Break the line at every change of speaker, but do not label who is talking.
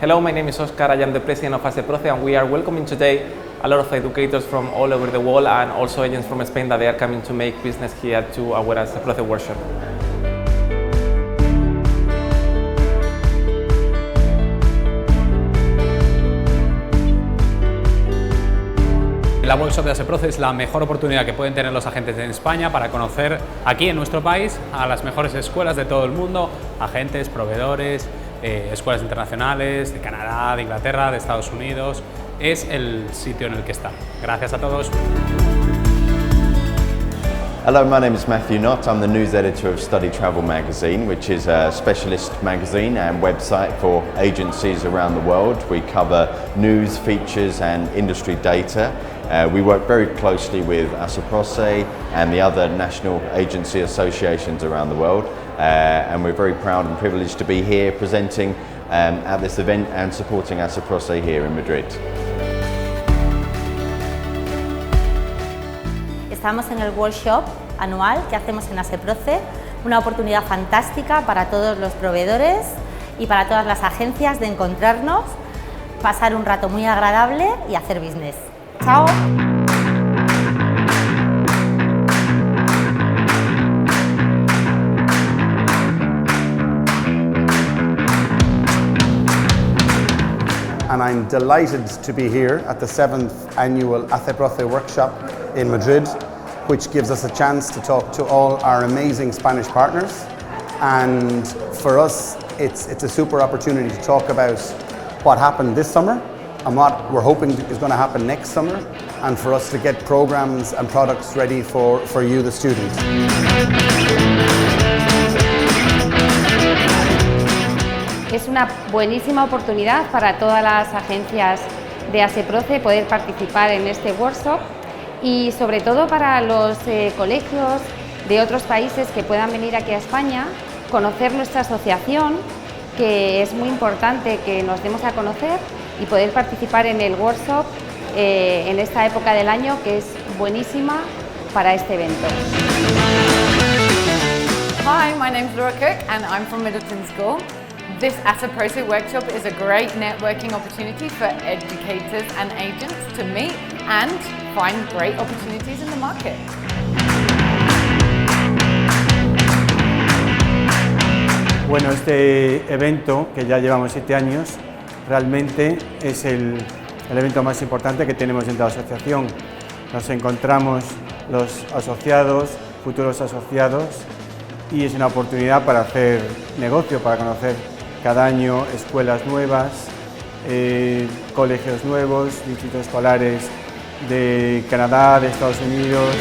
Hello, my name is Oscar, I am the president of Aseproce, and we are welcoming today a lot of educators from all over the world and also agents from Spain that they are coming to make business here to our Aseproce Workshop.
La workshop de Aseproce es la mejor oportunidad que pueden tener los agentes en España para conocer aquí en nuestro país a las mejores escuelas de todo el mundo, agentes, proveedores, escuelas internacionales de Canadá, de Inglaterra, de Estados Unidos. Es el sitio en el que está. Gracias a todos.
Hello, my name is Matthew Knott. I'm the news editor of Study Travel magazine, which is a specialist magazine and website for agencies around the world. We cover news, features and industry data. We work very closely with Aseproce and the other national agency associations around the world, and we're very proud and privileged to be here presenting at this event and supporting Aseproce here in Madrid.
Estamos en el workshop anual que hacemos en Aseproce, una oportunidad fantástica para todos los proveedores y para todas las agencias de encontrarnos, pasar un rato muy agradable y hacer business. ¡Chao!
And I'm delighted to be here at the 7th annual Aseproce Workshop in Madrid, which gives us a chance to talk to all our amazing Spanish partners. And for us, it's a super opportunity to talk about what happened this summer and what we're hoping is going to happen next summer, and for us to get programs and products ready for you, the students.
Es una buenísima oportunidad para todas las agencias de Aseproce poder participar en este workshop y sobre todo para los colegios de otros países que puedan venir aquí a España, conocer nuestra asociación, que es muy importante que nos demos a conocer y poder participar en el workshop en esta época del año, que es buenísima para este evento.
Hi, my name's Laura Cook and I'm from Middleton School. This Aseproce Workshop is a great networking opportunity for educators and agents to meet and find great opportunities in the market.
Bueno, este evento, que ya llevamos 7 años, realmente es el evento más importante que tenemos dentro de la asociación. Nos encontramos los asociados, futuros asociados, y es una oportunidad para hacer negocio, para conocer cada año escuelas nuevas, colegios nuevos, distritos escolares de Canadá, de Estados Unidos.